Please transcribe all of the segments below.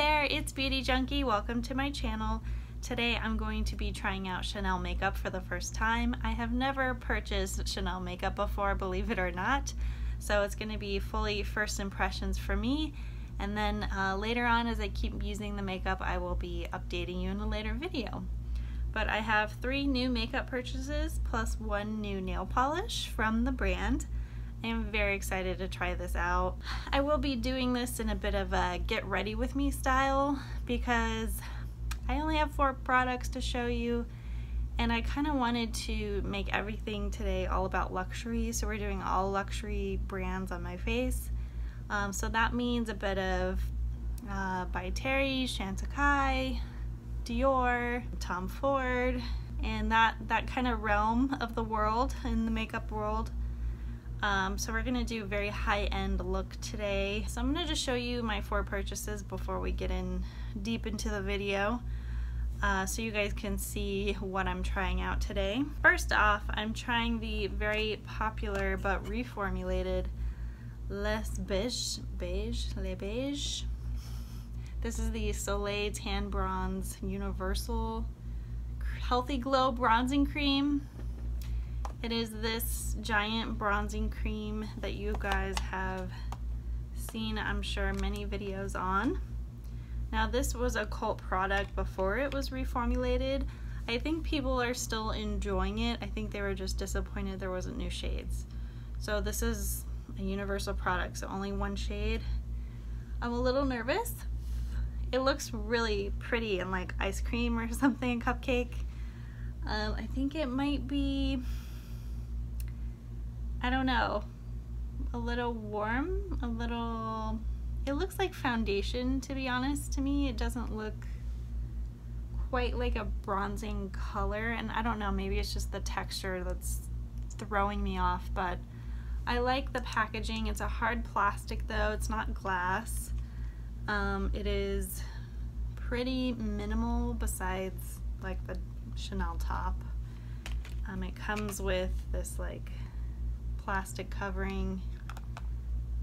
there, it's Beauty Junkie. Welcome to my channel. Today I'm going to be trying out Chanel makeup for the first time. I have never purchased Chanel makeup before, believe it or not. So it's going to be fully first impressions for me. And then later on, as I keep using the makeup, I will be updating you in a later video. But I have 3 new makeup purchases plus 1 new nail polish from the brand. I am very excited to try this out. I will be doing this in a bit of a get ready with me style because I only have 4 products to show you, and I kind of wanted to make everything today all about luxury, so we're doing all luxury brands on my face. So that means a bit of by Terry, Chantecaille, Dior, Tom Ford, and that kind of realm of the world, in the makeup world. So we're gonna do a very high-end look today. So I'm gonna just show you my 4 purchases before we get in deep into the video, so you guys can see what I'm trying out today. First off, I'm trying the very popular but reformulated Les Beiges. This is the Soleil Tan Bronze Universal Healthy Glow Bronzing Cream. It is this giant bronzing cream that you guys have seen, I'm sure, many videos on. Now, this was a cult product before it was reformulated. I think people are still enjoying it. I think they were just disappointed there wasn't new shades. So this is a universal product, so only 1 shade. I'm a little nervous. It looks really pretty and like ice cream or something, cupcake. I think it might be, I don't know, a little warm, a little, it looks like foundation, to be honest. To me, it doesn't look quite like a bronzing color, and I don't know, maybe it's just the texture that's throwing me off, but I like the packaging. It's a hard plastic though, it's not glass. It is pretty minimal besides like the Chanel top. It comes with this like plastic covering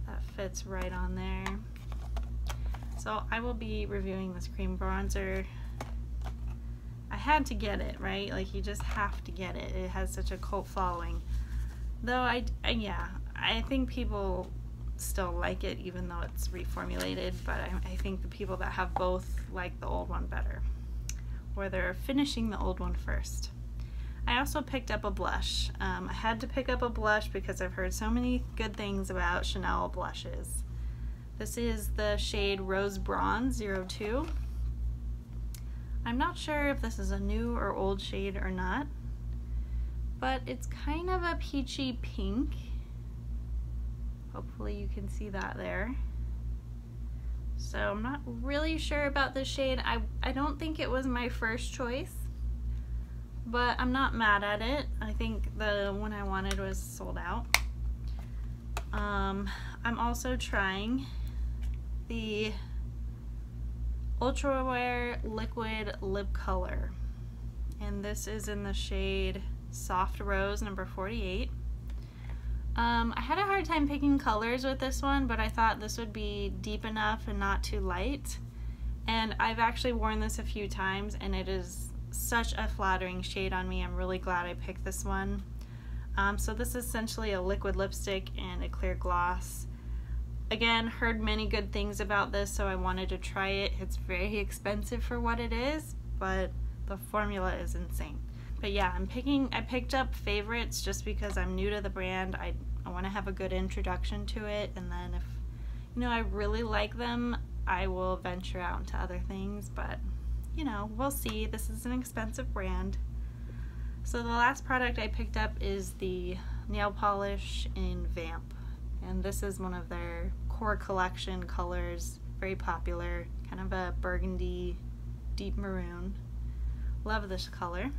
that fits right on there. So I will be reviewing this cream bronzer. I had to get it, right? Like, you just have to get it. It has such a cult following. Though yeah, I think people still like it even though it's reformulated, but I think the people that have both like the old one better, or they're finishing the old one first. I also picked up a blush. I had to pick up a blush because I've heard so many good things about Chanel blushes. This is the shade Rose Bronze 02. I'm not sure if this is a new or old shade or not, but it's kind of a peachy pink. Hopefully you can see that there. So I'm not really sure about this shade. I don't think it was my first choice, but I'm not mad at it. I think the one I wanted was sold out. I'm also trying the Ultrawear Liquid Lip Color, and this is in the shade Soft Rose number 48. I had a hard time picking colors with this one, but I thought this would be deep enough and not too light. And I've actually worn this a few times, and it is such a flattering shade on me. I'm really glad I picked this one. So this is essentially a liquid lipstick and a clear gloss. Again, heard many good things about this, so I wanted to try it. It's very expensive for what it is, but the formula is insane. But yeah, I picked up favorites just because I'm new to the brand. I want to have a good introduction to it, and then if, you know, I really like them, I will venture out into other things, but you know, we'll see. This is an expensive brand. So the last product I picked up is the nail polish in Vamp, and this is one of their core collection colors, very popular, kind of a burgundy, deep maroon. Love this color.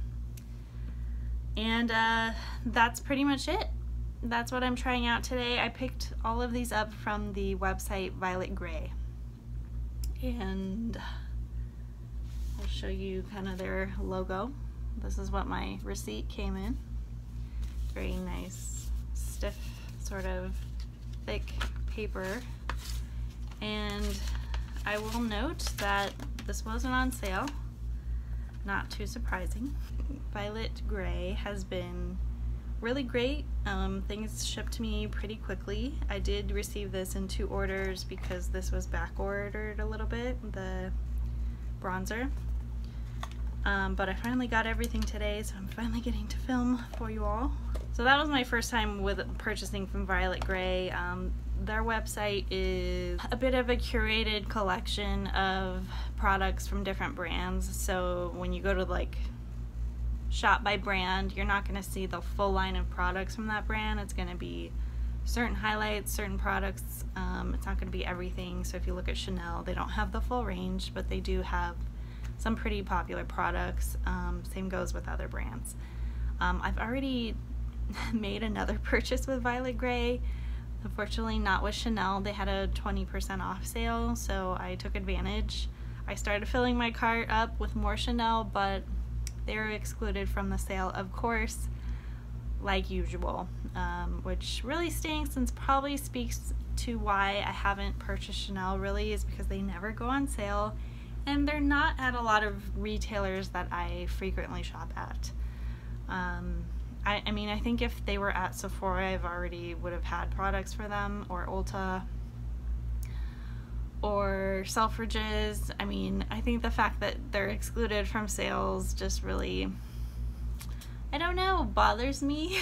And that's pretty much it. That's what I'm trying out today. I picked all of these up from the website Violet Grey, and I'll show you kind of their logo. This is what my receipt came in. Very nice, stiff, sort of thick paper. And I will note that this wasn't on sale. Not too surprising. Violet Gray has been really great. Things shipped to me pretty quickly. I did receive this in 2 orders because this was back ordered a little bit, the bronzer. But I finally got everything today, so I'm finally getting to film for you all. So that was my first time with purchasing from Violet Gray. Their website is a bit of a curated collection of products from different brands. So when you go to like shop by brand, you're not going to see the full line of products from that brand. It's going to be certain highlights, certain products. It's not going to be everything. So if you look at Chanel, they don't have the full range, but they do have some pretty popular products. Same goes with other brands. I've already made another purchase with Violet Gray. Unfortunately not with Chanel. They had a 20% off sale, so I took advantage. I started filling my cart up with more Chanel, but they were excluded from the sale, of course, like usual, which really stinks and probably speaks to why I haven't purchased Chanel really, is because they never go on sale and they're not at a lot of retailers that I frequently shop at. I mean, I think if they were at Sephora, I've already would have had products for them, or Ulta, or Selfridges. I mean, I think the fact that they're excluded from sales just really, I don't know, bothers me.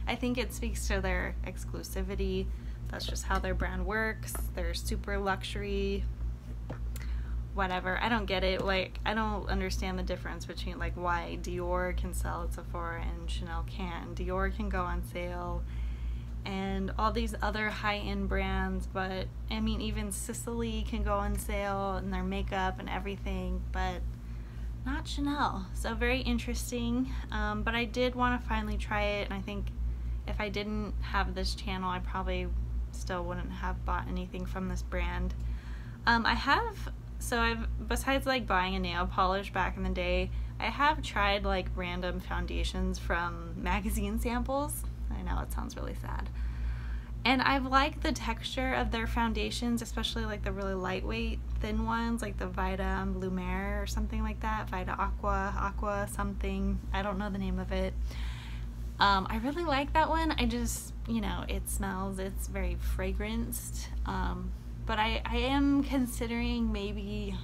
I think it speaks to their exclusivity. That's just how their brand works. They're super luxury, whatever. I don't get it. Like, I don't understand the difference between like why Dior can sell at Sephora and Chanel can't. Dior can go on sale and all these other high-end brands, but I mean even Sicily can go on sale and their makeup and everything, but not Chanel. So very interesting. But I did want to finally try it, and I think if I didn't have this channel, I probably still wouldn't have bought anything from this brand. I've, besides like buying a nail polish back in the day, I have tried like random foundations from magazine samples. I know it sounds really sad. And I've liked the texture of their foundations, especially like the really lightweight thin ones, like the Vita Lumiere or something like that. Vita Aqua something. I don't know the name of it. I really like that one. I just, you know, it smells, it's very fragranced. But I am considering maybe,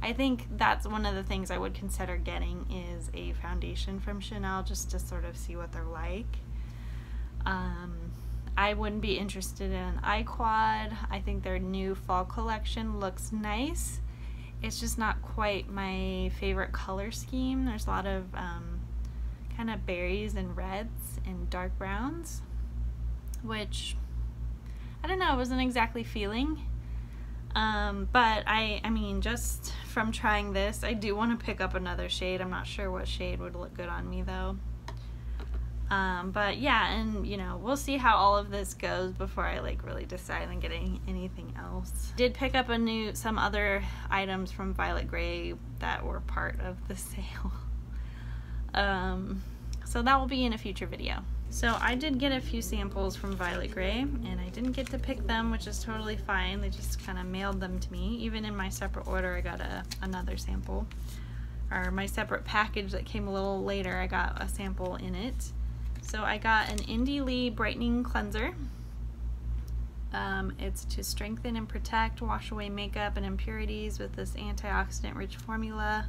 I think that's one of the things I would consider getting is a foundation from Chanel, just to sort of see what they're like. I wouldn't be interested in an eye quad. I think their new fall collection looks nice. It's just not quite my favorite color scheme. There's a lot of kind of berries and reds and dark browns, which I don't know, I wasn't exactly feeling. But I mean, just from trying this, I do want to pick up another shade. I'm not sure what shade would look good on me though. But yeah, and you know, we'll see how all of this goes before I like really decide on getting anything else. Did pick up some other items from Violet Gray that were part of the sale. So that will be in a future video. So I did get a few samples from Violet Gray, and I didn't get to pick them, which is totally fine. They just kind of mailed them to me. Even in my separate order, I got another sample. Or my separate package that came a little later, I got a sample in it. So I got an Indie Lee Brightening Cleanser. It's to strengthen and protect, wash away makeup and impurities with this antioxidant-rich formula.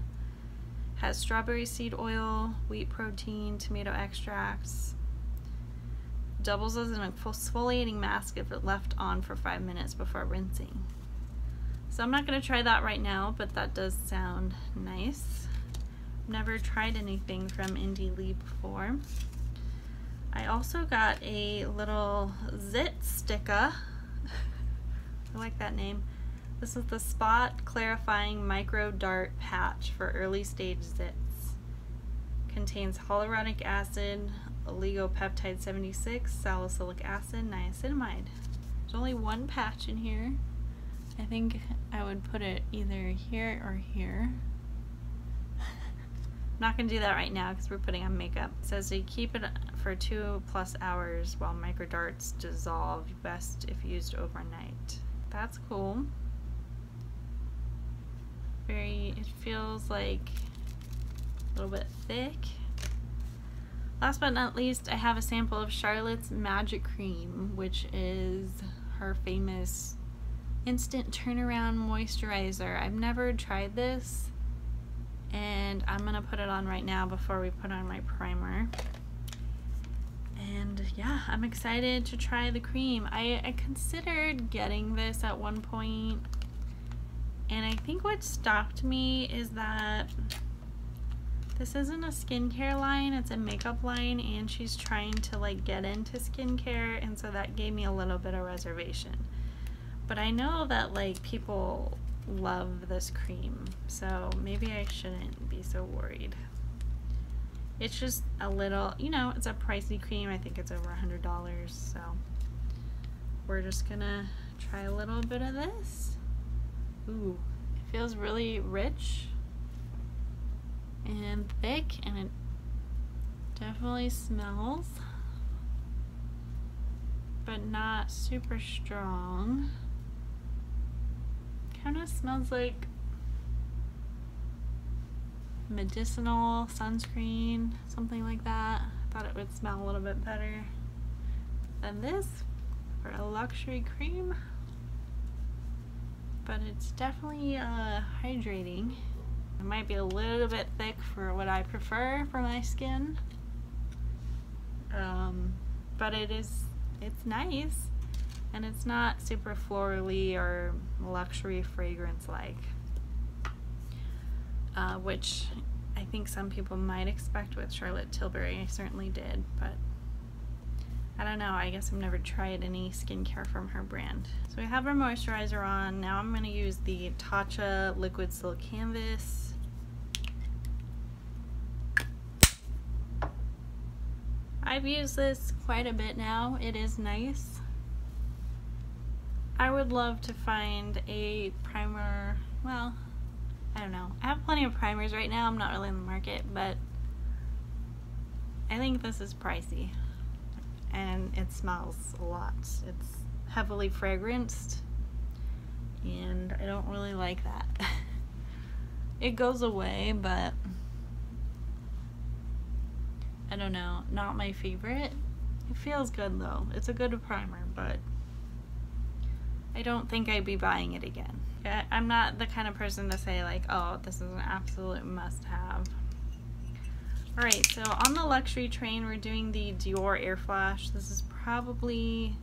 Has strawberry seed oil, wheat protein, tomato extracts. Doubles as an exfoliating mask if it left on for 5 minutes before rinsing. So I'm not going to try that right now, but that does sound nice. Never tried anything from Indie Lee before. I also got a little zit sticker. I like that name. This is the Spot Clarifying Micro Dart Patch for early stage zits. Contains hyaluronic acid, oligopeptide 76, salicylic acid, niacinamide. There's only one patch in here. I think I would put it either here or here. I'm not going to do that right now because we're putting on makeup. It says you keep it for 2+ hours while micro darts dissolve, best if used overnight. That's cool. it feels like a little bit thick. Last but not least, I have a sample of Charlotte's Magic Cream, which is her famous instant turnaround moisturizer. I've never tried this, and I'm gonna put it on right now before we put on my primer. And yeah, I'm excited to try the cream. I considered getting this at one point, and I think what stopped me is that this isn't a skincare line, it's a makeup line, and she's trying to like get into skincare, and so that gave me a little bit of reservation. But I know that like people love this cream, so maybe I shouldn't be so worried. It's just a little, you know, it's a pricey cream. I think it's over $100, so we're just gonna try a little bit of this. Ooh, it feels really rich and thick, and it definitely smells, but not super strong. Kind of smells like medicinal sunscreen, something like that. I thought it would smell a little bit better than this for a luxury cream, but it's definitely hydrating. It might be a little bit thick for what I prefer for my skin, but it's nice, and it's not super florally or luxury fragrance like, which I think some people might expect with Charlotte Tilbury. I certainly did, but I don't know, I guess I've never tried any skincare from her brand. So we have our moisturizer on. Now I'm going to use the Tatcha Liquid Silk Canvas. I've used this quite a bit now. It is nice. I would love to find a primer. Well, I don't know. I have plenty of primers right now. I'm not really in the market, but I think this is pricey. And it smells a lot. It's heavily fragranced, and I don't really like that. It goes away, but I don't know, not my favorite. It feels good though. It's a good primer, but I don't think I'd be buying it again. I'm not the kind of person to say like, oh, this is an absolute must-have. Alright, so on the luxury train, we're doing the Dior Air Flash. This is probably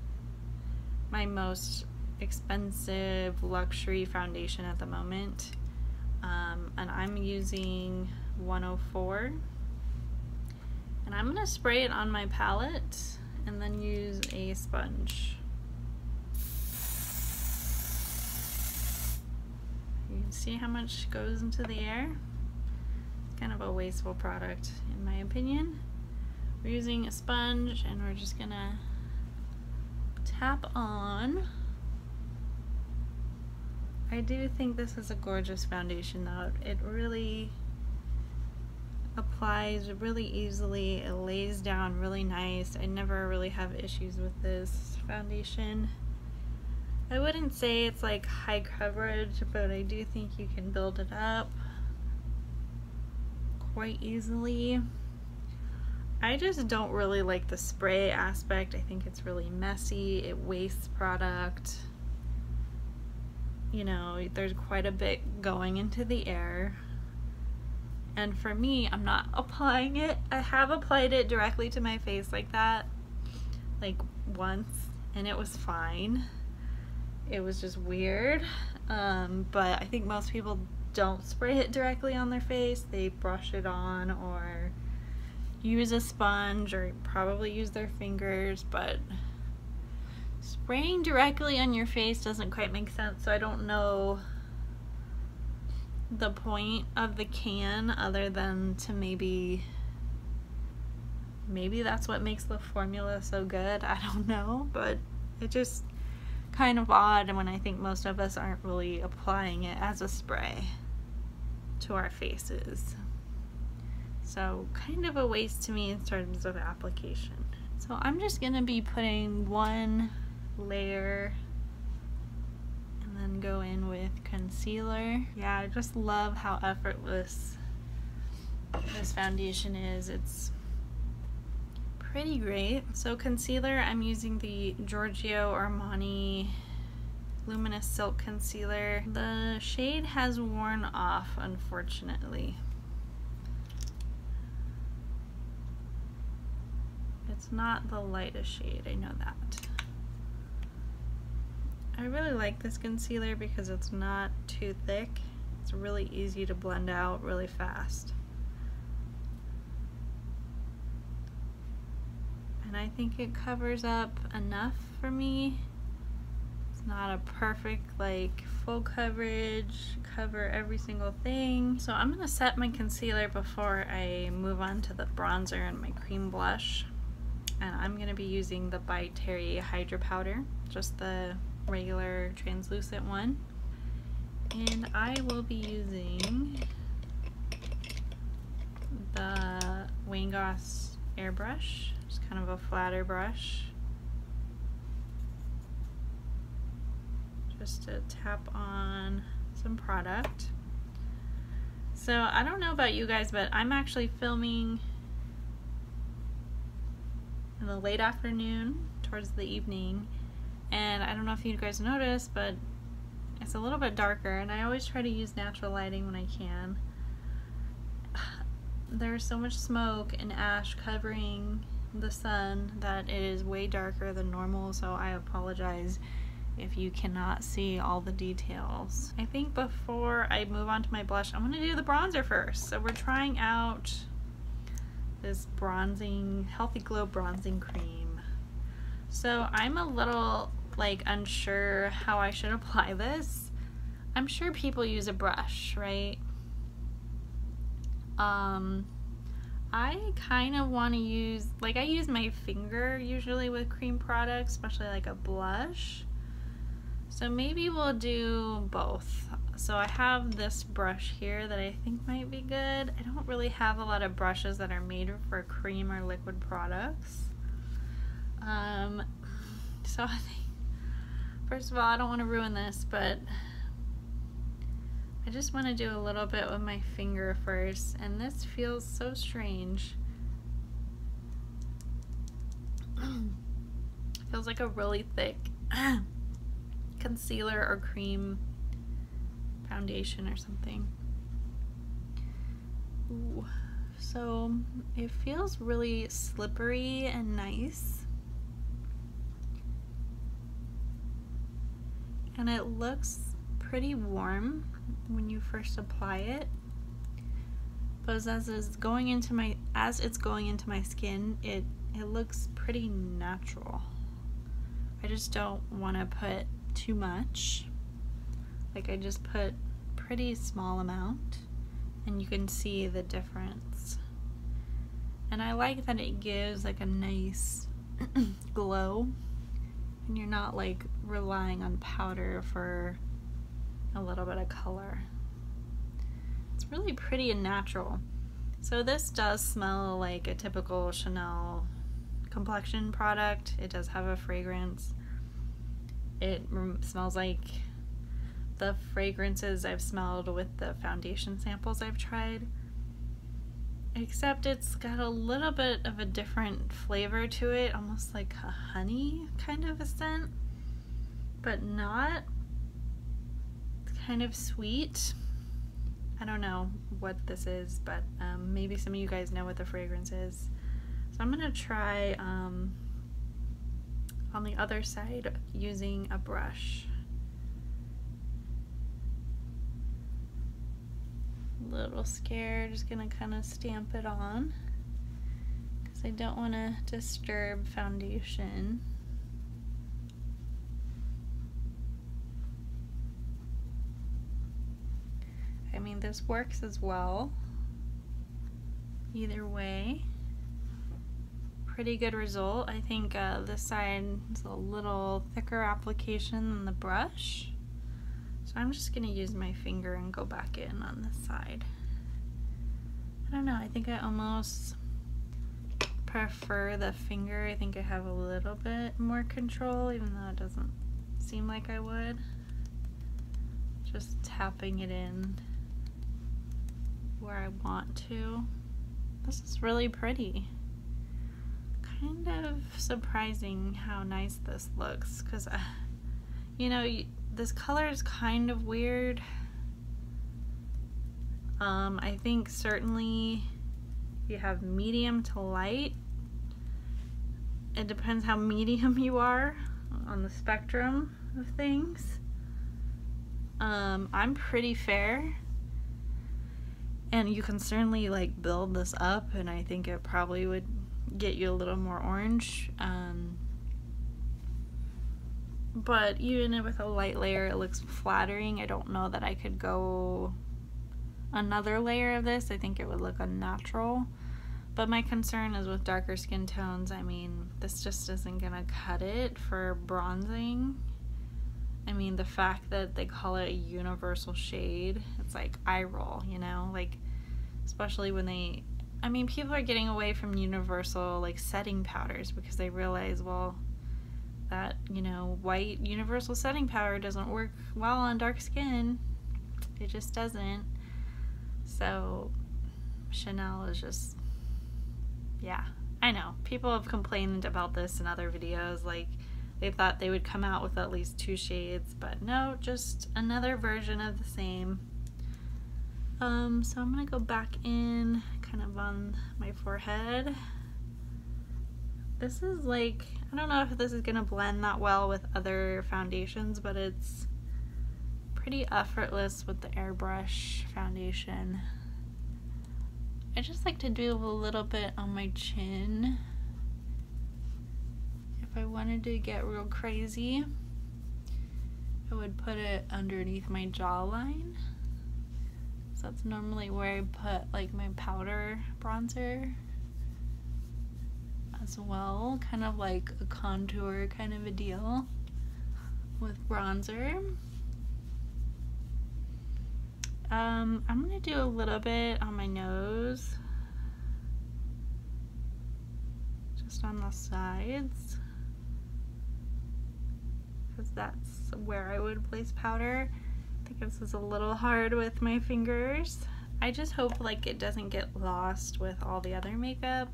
my most expensive luxury foundation at the moment. And I'm using 104. And I'm going to spray it on my palette and then use a sponge. You can see how much goes into the air. Kind of a wasteful product in my opinion. We're using a sponge and we're just gonna tap on. I do think this is a gorgeous foundation though. It really applies really easily. It lays down really nice. I never really have issues with this foundation. I wouldn't say it's like high coverage, but I do think you can build it up quite easily. I just don't really like the spray aspect. I think it's really messy. It wastes product. You know, there's quite a bit going into the air. And for me, I'm not applying it. I have applied it directly to my face like that, like once, and it was fine. It was just weird. But I think most people don't spray it directly on their face. They brush it on or use a sponge or probably use their fingers, but spraying directly on your face doesn't quite make sense. So I don't know the point of the can other than to maybe that's what makes the formula so good. I don't know, but it just kind of odd when I think most of us aren't really applying it as a spray to our faces. So kind of a waste to me in terms of application. So I'm just gonna be putting one layer and then then go in with concealer. Yeah, I just love how effortless this foundation is. It's pretty great. So concealer, I'm using the Giorgio Armani Luminous Silk Concealer. The shade has worn off, unfortunately. It's not the lightest shade, I know that. I really like this concealer because it's not too thick. It's really easy to blend out really fast. And I think it covers up enough for me. It's not a perfect like full coverage, cover every single thing. So I'm gonna set my concealer before I move on to the bronzer and my cream blush. And I'm gonna be using the By Terry Hydra Powder, just the regular translucent one. And I will be using the Wayne Goss airbrush, just kind of a flatter brush, just to tap on some product. So I don't know about you guys, but I'm actually filming in the late afternoon towards the evening, and I don't know if you guys noticed, but it's a little bit darker, and I always try to use natural lighting when I can. There's so much smoke and ash covering the sun that it is way darker than normal, so I apologize if you cannot see all the details. I think before I move on to my blush, I'm gonna do the bronzer first. So we're trying out this bronzing, Healthy Glow bronzing cream. So I'm a little like unsure how I should apply this. I'm sure people use a brush, right? I kind of want to use, like I use my finger usually with cream products, especially like a blush. So maybe we'll do both. So I have this brush here that I think might be good. I don't really have a lot of brushes that are made for cream or liquid products. So I think, first of all, I don't want to ruin this, but I just want to do a little bit with my finger first, and this feels so strange. It feels like a really thick concealer or cream foundation or something. Ooh. So it feels really slippery and nice. And it looks pretty warm when you first apply it. But as it's going into my skin, it looks pretty natural. I just don't want to put too much. Like I just put pretty small amount, and you can see the difference. And I like that it gives like a nice glow, and you're not like relying on powder for a little bit of color. It's really pretty and natural. So this does smell like a typical Chanel complexion product. It does have a fragrance. It smells like the fragrances I've smelled with the foundation samples I've tried, except it's got a little bit of a different flavor to it, almost like a honey kind of a scent, but not. It's kind of sweet. I don't know what this is, but maybe some of you guys know what the fragrance is. So I'm gonna try on the other side using a brush. A little scared, just gonna kind of stamp it on because I don't want to disturb foundation. I mean, this works as well. Either way, pretty good result. I think this side is a little thicker application than the brush. So I'm just gonna use my finger and go back in on this side. I don't know, I think I almost prefer the finger. I think I have a little bit more control, even though it doesn't seem like I would. Just tapping it in where I want to. This is really pretty. Kind of surprising how nice this looks, because you know, this color is kind of weird. I think certainly you have medium to light. It depends how medium you are on the spectrum of things. I'm pretty fair, and you can certainly like build this up, and I think it probably would get you a little more orange. But even with a light layer, it looks flattering. I don't know that I could go another layer of this. I think it would look unnatural. But my concern is with darker skin tones. I mean, this just isn't gonna cut it for bronzing. I mean, the fact that they call it a universal shade, it's like eye roll, you know? Like, especially when they, I mean, people are getting away from universal like setting powders because they realize, well, that, you know, white universal setting powder doesn't work well on dark skin. It just doesn't. So Chanel is just, yeah, I know people have complained about this in other videos, like they thought they would come out with at least 2 shades, but no, just another version of the same. So I'm gonna go back in kind of on my forehead. This is like, I don't know if this is gonna blend that well with other foundations, but it's pretty effortless with the airbrush foundation. I just like to do a little bit on my chin. If I wanted to get real crazy, I would put it underneath my jawline. So that's normally where I put like my powder bronzer as well, kind of like a contour kind of a deal with bronzer. I'm gonna do a little bit on my nose, just on the sides, because that's where I would place powder. I think this is a little hard with my fingers. I just hope like it doesn't get lost with all the other makeup,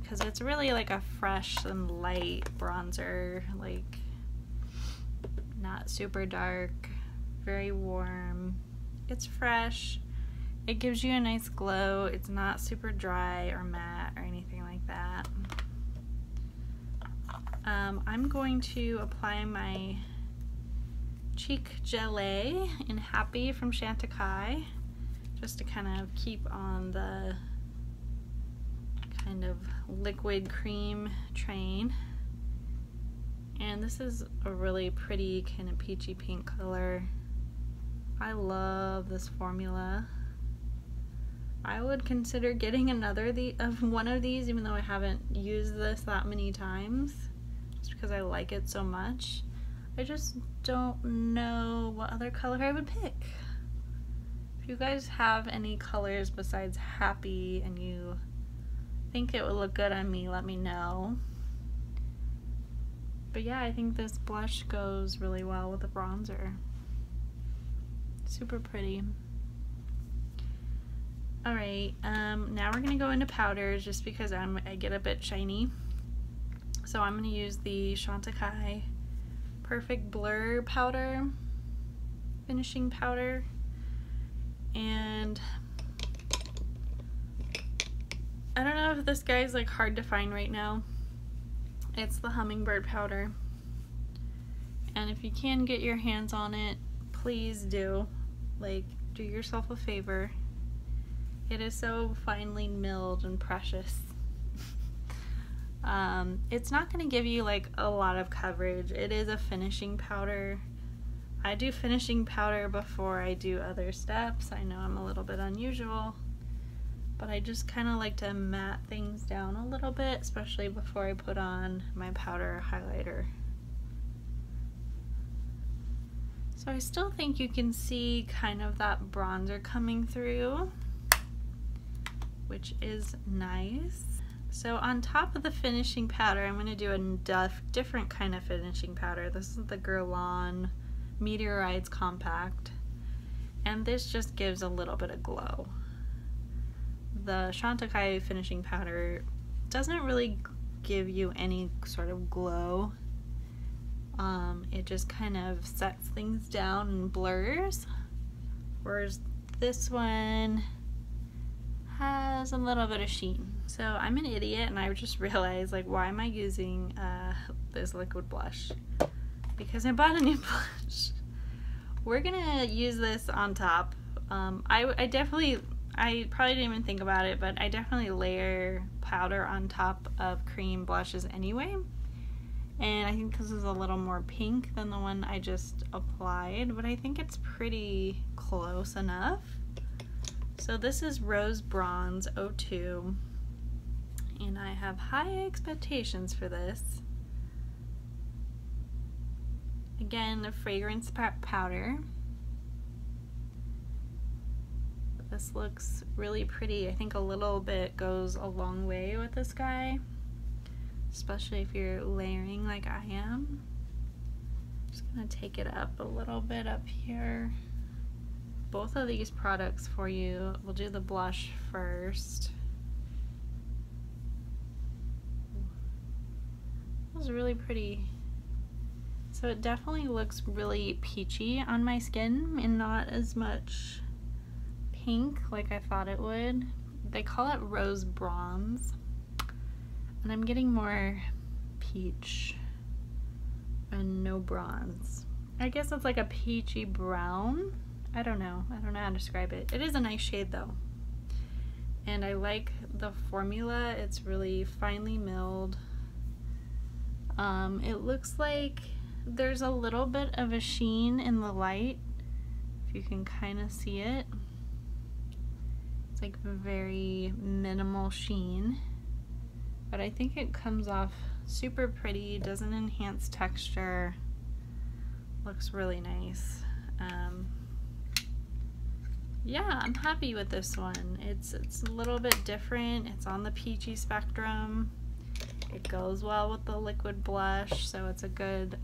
because it's really like a fresh and light bronzer, like not super dark, very warm. It's fresh. It gives you a nice glow. It's not super dry or matte or anything like that. I'm going to apply my cheek gelée in Happy from Chantecaille, just to kind of keep on the kind of liquid cream train. And this is a really pretty kind of peachy pink color. I love this formula. I would consider getting one of these, even though I haven't used this that many times, just because I like it so much. I just don't know what other color I would pick. If you guys have any colors besides Happy and you think it would look good on me, let me know. But yeah, I think this blush goes really well with the bronzer. Super pretty. Alright, now we're gonna go into powders just because I get a bit shiny. So I'm gonna use the Chantecaille Perfect Blur powder, finishing powder, and I don't know if this guy's like hard to find right now. It's the Hummingbird powder, and if you can get your hands on it, please do. Like, do yourself a favor. It is so finely milled and precious. It's not going to give you like a lot of coverage. It is a finishing powder. I do finishing powder before I do other steps. I know I'm a little bit unusual, but I just kind of like to matte things down a little bit, especially before I put on my powder highlighter. So I still think you can see kind of that bronzer coming through, which is nice. So on top of the finishing powder, I'm going to do a different kind of finishing powder. This is the Guerlain Meteorites Compact, and this just gives a little bit of glow. The Chantecaille finishing powder doesn't really give you any sort of glow. It just kind of sets things down and blurs, whereas this one has a little bit of sheen. So I'm an idiot and I just realized, like, why am I using this liquid blush? Because I bought a new blush. We're gonna use this on top. I probably didn't even think about it, but I definitely layer powder on top of cream blushes anyway. And I think this is a little more pink than the one I just applied, but I think it's pretty close enough. So this is Rose Bronze 02, and I have high expectations for this. Again, a fragrance powder. This looks really pretty. I think a little bit goes a long way with this guy, especially if you're layering like I am. Just gonna take it up a little bit up here. Both of these products for you. We'll do the blush first. That was really pretty. So it definitely looks really peachy on my skin and not as much pink like I thought it would. They call it Rose Bronze, and I'm getting more peach and no bronze. I guess it's like a peachy brown. I don't know how to describe it. It is a nice shade though, and I like the formula. It's really finely milled. It looks like there's a little bit of a sheen in the light, if you can kind of see it. It's like very minimal sheen, but I think it comes off super pretty, doesn't enhance texture, looks really nice. Yeah, I'm happy with this one. It's a little bit different. It's on the peachy spectrum. It goes well with the liquid blush, so it's a good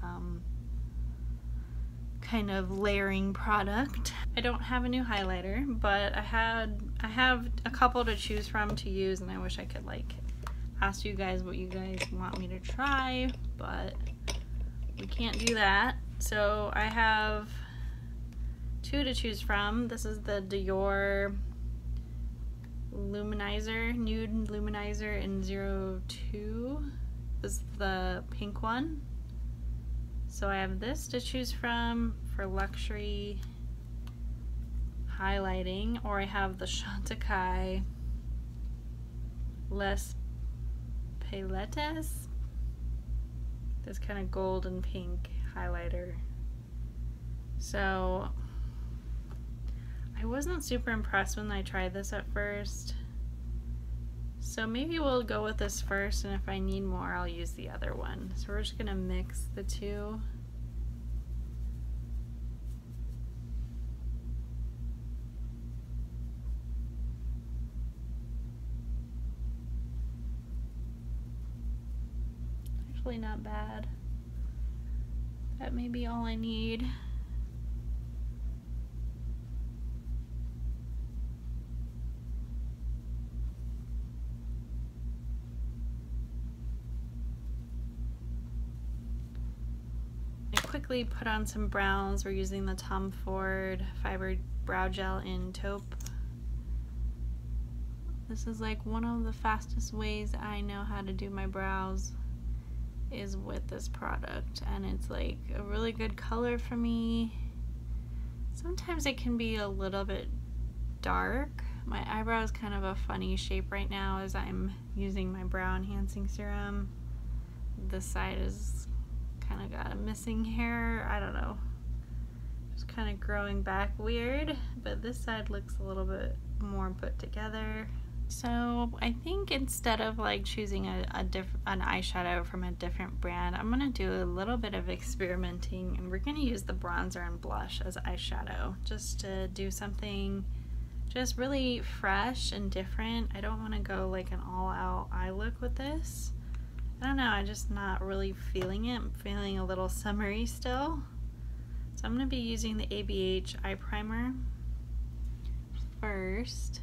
kind of layering product. I don't have a new highlighter, but I have a couple to choose from to use, and I wish I could like ask you guys what you guys want me to try, but we can't do that. So I have two to choose from. This is the Dior Luminizer, Nude Luminizer in 02. This is the pink one. So I have this to choose from for luxury highlighting, or I have the Chantecaille Les Palettes, this kind of gold and pink highlighter. So I wasn't super impressed when I tried this at first, so maybe we'll go with this first, and if I need more I'll use the other one. So we're just gonna mix the two. Actually not bad. That may be all I need. Quickly put on some browns. We're using the Tom Ford Fiber Brow Gel in Taupe. This is like one of the fastest ways I know how to do my brows is with this product, and it's like a really good color for me. Sometimes it can be a little bit dark. My eyebrow is kind of a funny shape right now as I'm using my brow enhancing serum. This side is kind of got a missing hair, I don't know, just kind of growing back weird, but this side looks a little bit more put together. So I think instead of like choosing an eyeshadow from a different brand, I'm gonna do a little bit of experimenting, and we're gonna use the bronzer and blush as eyeshadow just to do something just really fresh and different. I don't want to go like an all-out eye look with this. I don't know, I'm just not really feeling it. I'm feeling a little summery still. So I'm going to be using the ABH eye primer first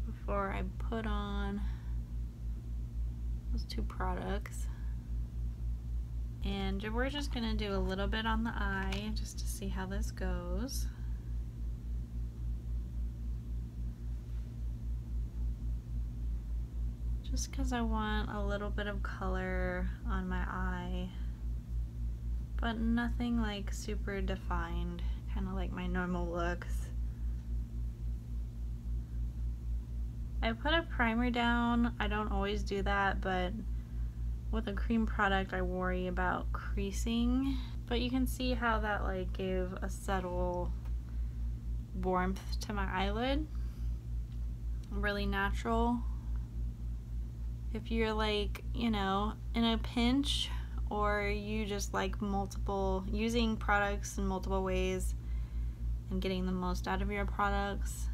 before I put on those two products. And we're just going to do a little bit on the eye just to see how this goes. Just because I want a little bit of color on my eye, but nothing like super defined, kind of like my normal looks. I put a primer down. I don't always do that, but with a cream product I worry about creasing. But you can see how that like gave a subtle warmth to my eyelid. Really natural. If you're like, you know, in a pinch, or you just like using products in multiple ways and getting the most out of your products.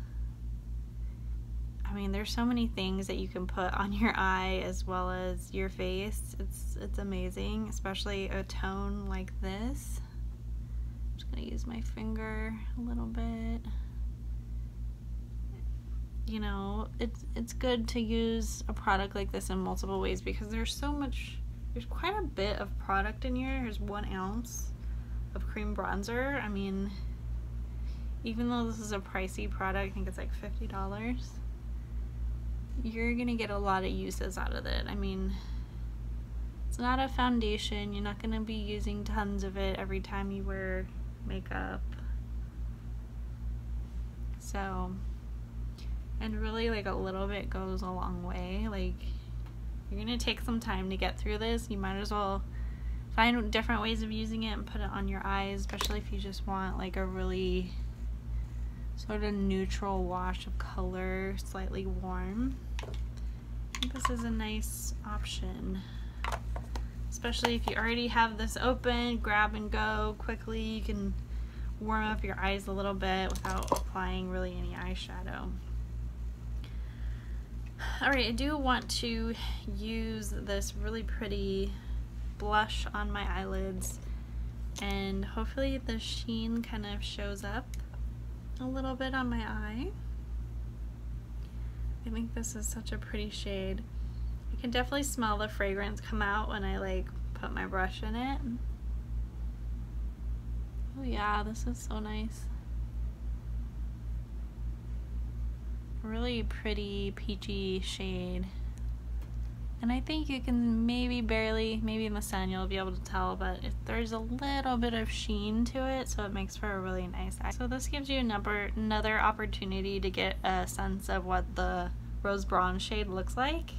I mean, there's so many things that you can put on your eye as well as your face. It's amazing, especially a tone like this. I'm just gonna use my finger a little bit. You know, it's good to use a product like this in multiple ways because there's quite a bit of product in here. There's 1 ounce of cream bronzer. I mean, even though this is a pricey product, I think it's like $50, you're gonna get a lot of uses out of it. I mean, it's not a foundation. You're not gonna be using tons of it every time you wear makeup. So, and really like a little bit goes a long way. Like, you're gonna take some time to get through this. You might as well find different ways of using it and put it on your eyes, especially if you just want like a really sort of neutral wash of color, slightly warm. I think this is a nice option, especially if you already have this open, grab and go quickly. You can warm up your eyes a little bit without applying really any eyeshadow. Alright, I do want to use this really pretty blush on my eyelids, and hopefully the sheen kind of shows up a little bit on my eye. I think this is such a pretty shade. You can definitely smell the fragrance come out when I like put my brush in it. Oh yeah, this is so nice. Really pretty peachy shade. And I think you can maybe in the sun you'll be able to tell, but there's a little bit of sheen to it, so it makes for a really nice eye. So this gives you another opportunity to get a sense of what the rose bronze shade looks like,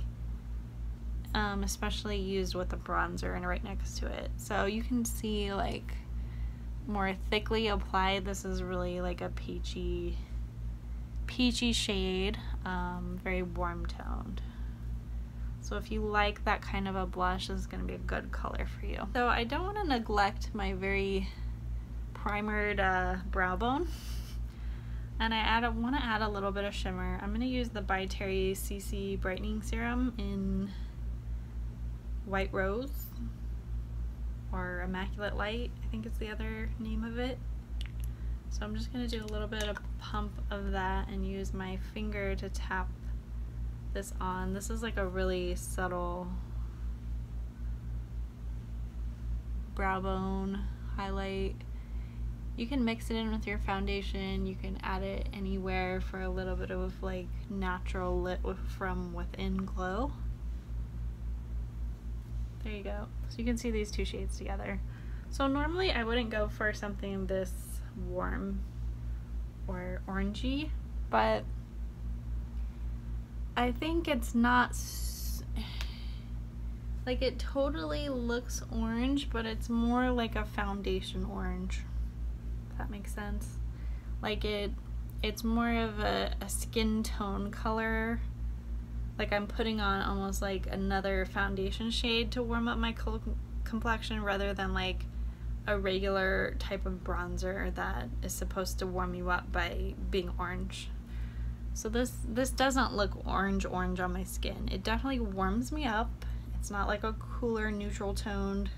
especially used with a bronzer and right next to it. So you can see like more thickly applied, this is really like a peachy shade, very warm toned. So if you like that kind of a blush, this is going to be a good color for you. So I don't want to neglect my very primered brow bone, and I want to add a little bit of shimmer. I'm going to use the By Terry CC Brightening Serum in White Rose, or Immaculate Light, I think is the other name of it. So I'm just going to do a little bit of pump of that and use my finger to tap this on. This is like a really subtle brow bone highlight. You can mix it in with your foundation, you can add it anywhere for a little bit of like natural lit from within glow. There you go. So you can see these two shades together. So normally I wouldn't go for something this warm or orangey, but I think it's not like, it totally looks orange, but it's more like a foundation orange, if that makes sense. Like it's more of a skin tone color, like I'm putting on almost like another foundation shade to warm up my complexion rather than like a regular type of bronzer that is supposed to warm you up by being orange. So this doesn't look orange on my skin. It definitely warms me up. It's not like a cooler neutral toned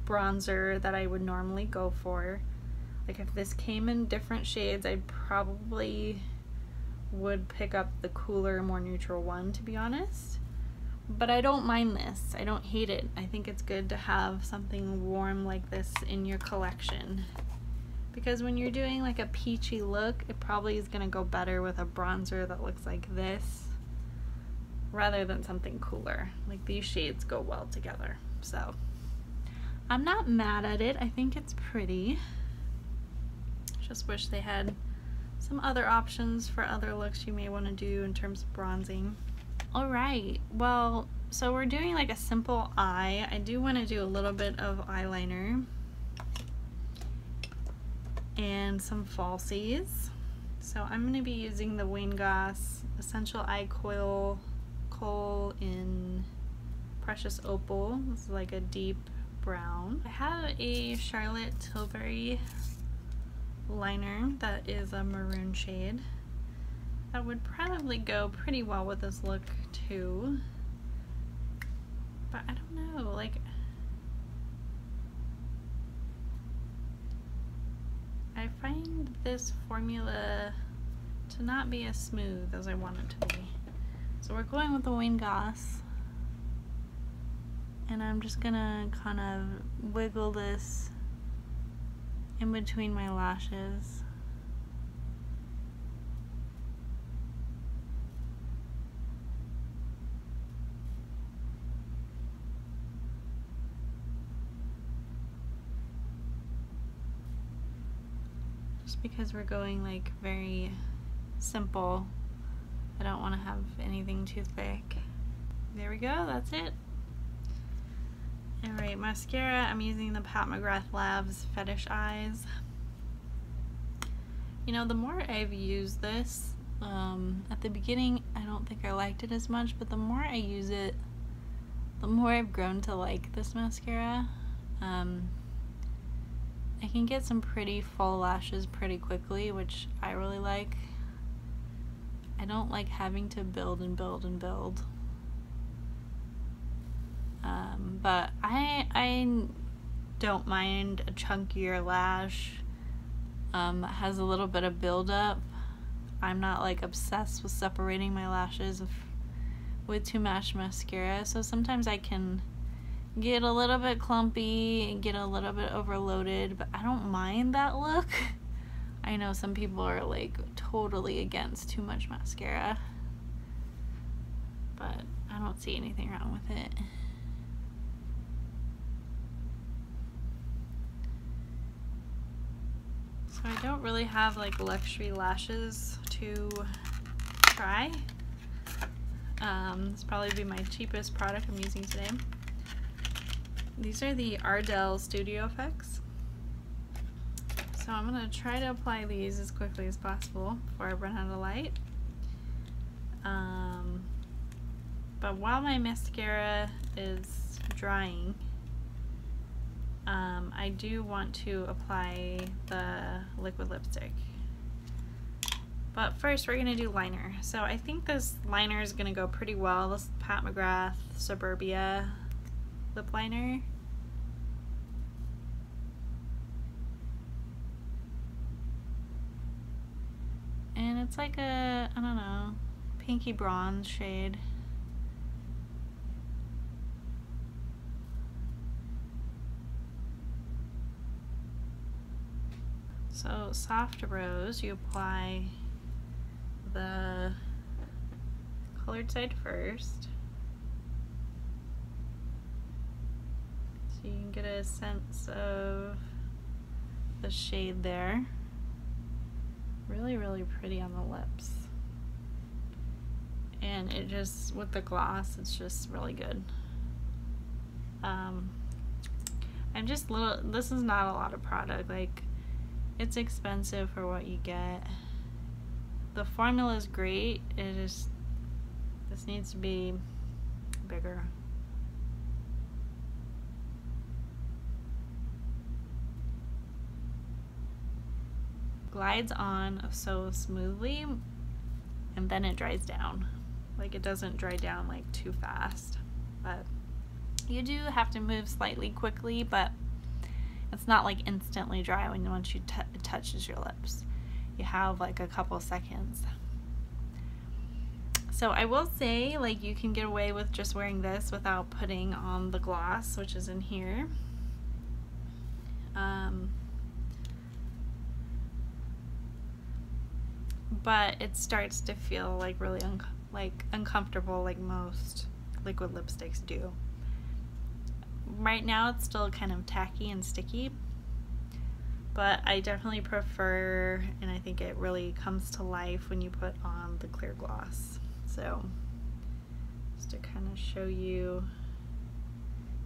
bronzer that I would normally go for. Like if this came in different shades, I probably would pick up the cooler, more neutral one, to be honest. But I don't mind this. I don't hate it. I think it's good to have something warm like this in your collection. Because when you're doing like a peachy look, it probably is gonna go better with a bronzer that looks like this rather than something cooler. Like these shades go well together. So I'm not mad at it. I think it's pretty. Just wish they had some other options for other looks you may want to do in terms of bronzing. Alright, well, so we're doing like a simple eye. I do want to do a little bit of eyeliner and some falsies. So I'm going to be using the Vamp Essential Eye Kohl in Precious Opal. This is like a deep brown. I have a Charlotte Tilbury liner that is a maroon shade. That would probably go pretty well with this look too. But I don't know, like I find this formula to not be as smooth as I want it to be. So we're going with the Vamp, and I'm just gonna kind of wiggle this in between my lashes. Just because we're going like very simple, I don't want to have anything too thick. There we go, that's it. Alright, mascara, I'm using the Pat McGrath Labs Fetish Eyes. You know, the more I've used this, at the beginning I don't think I liked it as much, but the more I use it, the more I've grown to like this mascara. I can get some pretty full lashes pretty quickly, which I really like. I don't like having to build and build and build. But I don't mind a chunkier lash that has a little bit of buildup. I'm not like obsessed with separating my lashes with too much mascara, so sometimes I can get a little bit clumpy and get a little bit overloaded, but I don't mind that look. I know some people are like totally against too much mascara, but I don't see anything wrong with it. So I don't really have like luxury lashes to try. This will probably be my cheapest product I'm using today. These are the Ardell Studio Effects. So I'm going to try to apply these as quickly as possible before I run out of light. But while my mascara is drying, I do want to apply the liquid lipstick. But first we're going to do liner. So I think this liner is going to go pretty well. This Pat McGrath Suburbia lip liner. And it's like a, I don't know, pinky bronze shade. So soft rose, you apply the colored side first, so you can get a sense of the shade there. Really, really pretty on the lips, and it just, with the gloss, it's just really good. I'm just this is not a lot of product, like it's expensive for what you get. The formula is great, it just, this needs to be bigger. Glides on so smoothly, and then it dries down. Like it doesn't dry down like too fast, but you do have to move slightly quickly, but It's not like instantly dry once it touches your lips. You have like a couple seconds. So I will say, like, you can get away with just wearing this without putting on the gloss, which is in here. But it starts to feel like really uncomfortable, like most liquid lipsticks do. Right now it's still kind of tacky and sticky, but I definitely prefer, and I think it really comes to life when you put on the clear gloss. So just to kind of show you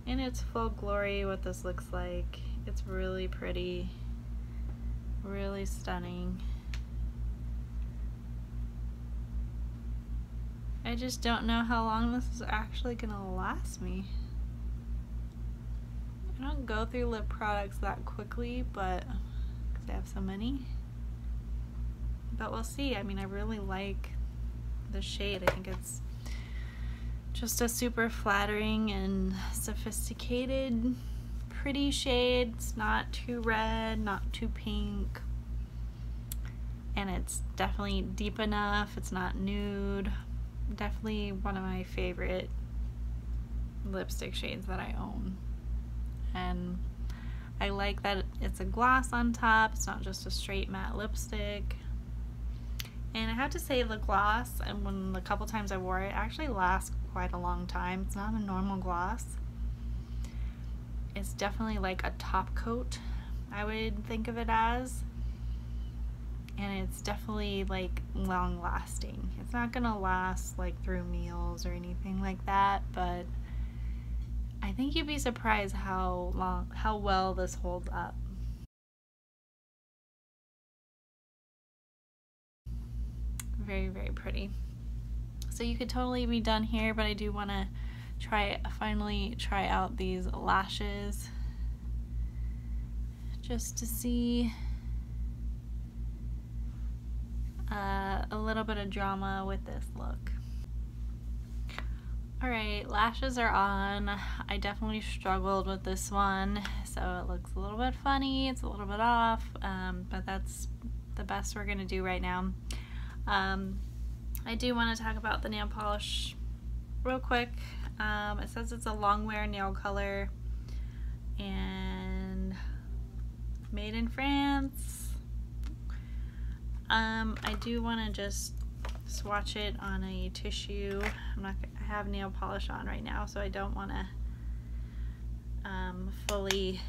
in its full glory what this looks like. It's really pretty, really stunning. I just don't know how long this is actually gonna last me. I don't go through lip products that quickly, but because I have so many. But we'll see. I mean, I really like the shade. I think it's just a super flattering and sophisticated, pretty shade. It's not too red, not too pink, and it's definitely deep enough. It's not nude. Definitely one of my favorite lipstick shades that I own. And I like that it's a gloss on top. It's not just a straight matte lipstick. And I have to say, the gloss, and when the couple times I wore it, actually lasts quite a long time. It's not a normal gloss. It's definitely like a top coat, I would think of it as. And it's definitely like long lasting. It's not gonna last like through meals or anything like that, but I think you'd be surprised how well this holds up. Very, very pretty. So you could totally be done here, but I do want to finally try out these lashes just to see a little bit of drama with this look. Alright, lashes are on. I definitely struggled with this one, so it looks a little bit funny, it's a little bit off, but that's the best we're gonna do right now. I do want to talk about the nail polish real quick. It says it's a Longwear nail color and made in France. I do want to just swatch it on a tissue. I have nail polish on right now, so I don't want to fully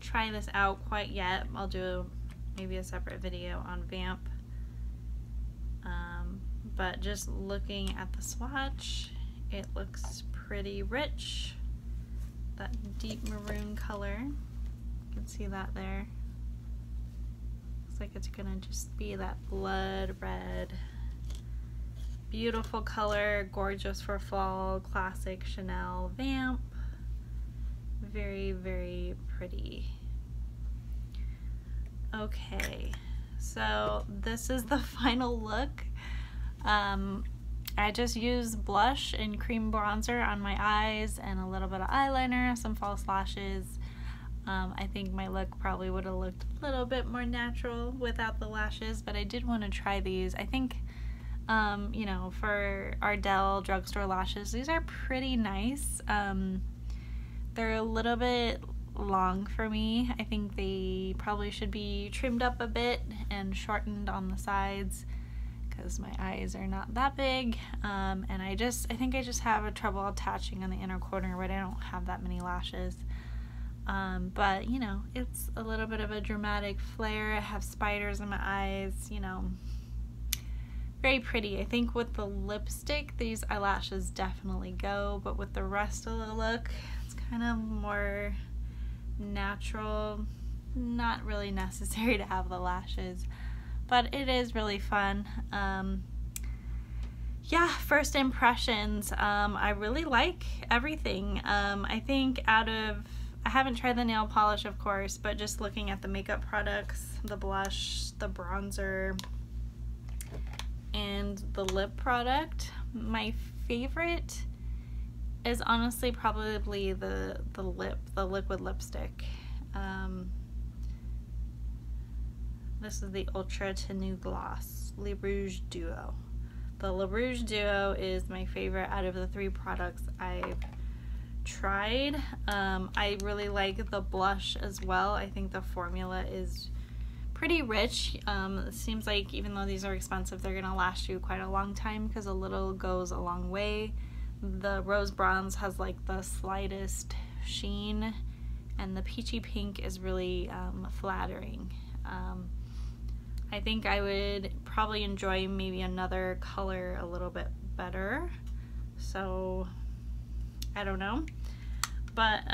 try this out quite yet. I'll do maybe a separate video on Vamp. But just looking at the swatch, it looks pretty rich. That deep maroon color, you can see that there. Looks like it's gonna just be that blood red. Beautiful color, gorgeous for fall, classic Chanel Vamp. Very, very pretty. Okay, so this is the final look. I just used blush and cream bronzer on my eyes and a little bit of eyeliner, some false lashes. I think my look probably would have looked a little bit more natural without the lashes, but I did want to try these. I think, you know, for Ardell drugstore lashes, these are pretty nice. They're a little bit long for me. I think they probably should be trimmed up a bit and shortened on the sides, because my eyes are not that big, and I think I just have a trouble attaching on the inner corner, but I don't have that many lashes. But you know, it's a little bit of a dramatic flare. I have spiders in my eyes, you know, very pretty. I think with the lipstick, these eyelashes definitely go, but with the rest of the look, it's kind of more natural. Not really necessary to have the lashes, but it is really fun. Yeah, first impressions, I really like everything. I think I haven't tried the nail polish, of course, but just looking at the makeup products, the blush, the bronzer, and the lip product, my favorite is honestly probably the liquid lipstick. This is the Ultra Tenue Gloss Le Rouge Duo. The Le Rouge Duo is my favorite out of the 3 products I've tried. I really like the blush as well. I think the formula is pretty rich. It seems like even though these are expensive, they're gonna last you quite a long time because a little goes a long way. The rose bronze has like the slightest sheen, and the peachy pink is really flattering. I think I would probably enjoy maybe another color a little bit better, so I don't know. But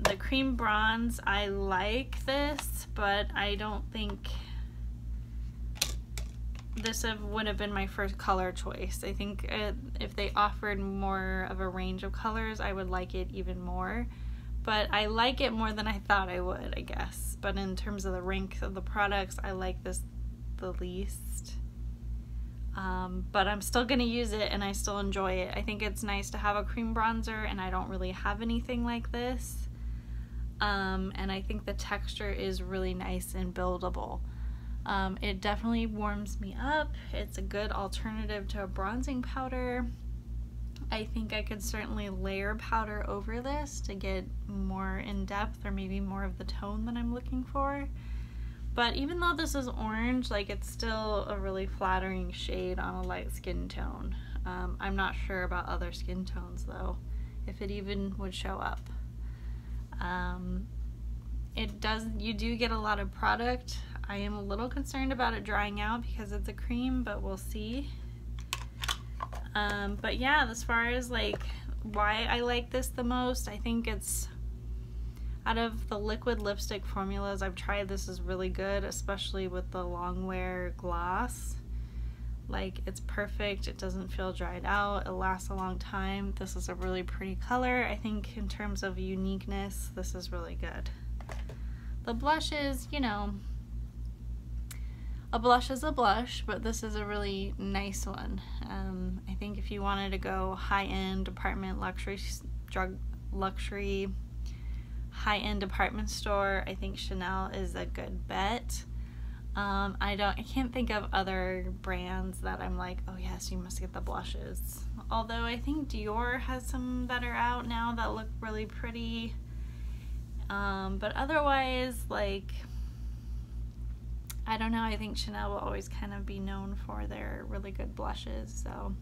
the cream bronze, I like this, but I don't think this would have been my first color choice. I think if they offered more of a range of colors, I would like it even more. But I like it more than I thought I would, I guess. But in terms of the rank of the products, I like this the least. But I'm still gonna use it and I still enjoy it. I think it's nice to have a cream bronzer, and I don't really have anything like this. And I think the texture is really nice and buildable. It definitely warms me up. It's a good alternative to a bronzing powder. I think I could certainly layer powder over this to get more in depth, or maybe more of the tone that I'm looking for. But even though this is orange, like, it's still a really flattering shade on a light skin tone. I'm not sure about other skin tones though, if it even would show up. You do get a lot of product. I am a little concerned about it drying out because it's a cream, but we'll see. But yeah, as far as like why I like this the most, I think it's, out of the liquid lipstick formulas I've tried, this is really good, especially with the Longwear gloss. Like, it's perfect. It doesn't feel dried out. It lasts a long time. This is a really pretty color. I think in terms of uniqueness, this is really good. The blushes, you know, a blush is a blush, but this is a really nice one. I think if you wanted to go high-end department luxury high-end department store, I think Chanel is a good bet. I can't think of other brands that I'm like, oh yes, you must get the blushes. Although I think Dior has some that are out now that look really pretty. But otherwise, like, I don't know, I think Chanel will always kind of be known for their really good blushes, so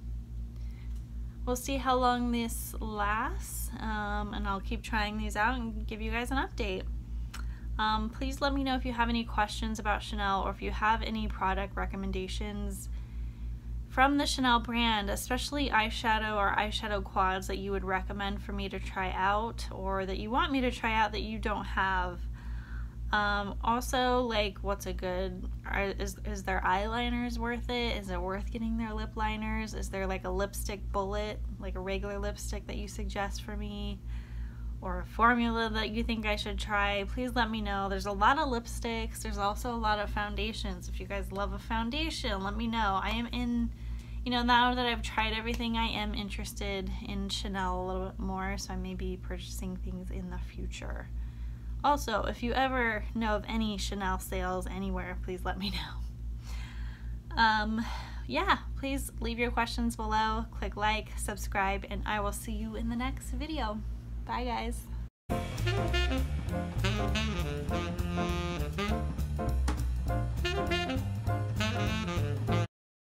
we'll see how long this lasts, and I'll keep trying these out and give you guys an update. Please let me know if you have any questions about Chanel, or if you have any product recommendations from the Chanel brand, especially eyeshadow or eyeshadow quads that you would recommend for me to try out, or that you want me to try out that you don't have. Also, like, what's a good, is their eyeliners worth it? Is it worth getting their lip liners? Is there like a lipstick bullet, like a regular lipstick that you suggest for me? Or a formula that you think I should try? Please let me know. There's a lot of lipsticks. There's also a lot of foundations. If you guys love a foundation, let me know. I am in, you know, now that I've tried everything, I am interested in Chanel a little bit more, so I may be purchasing things in the future. Also, if you ever know of any Chanel sales anywhere, please let me know. Yeah, please leave your questions below, click like, subscribe, and I will see you in the next video. Bye, guys.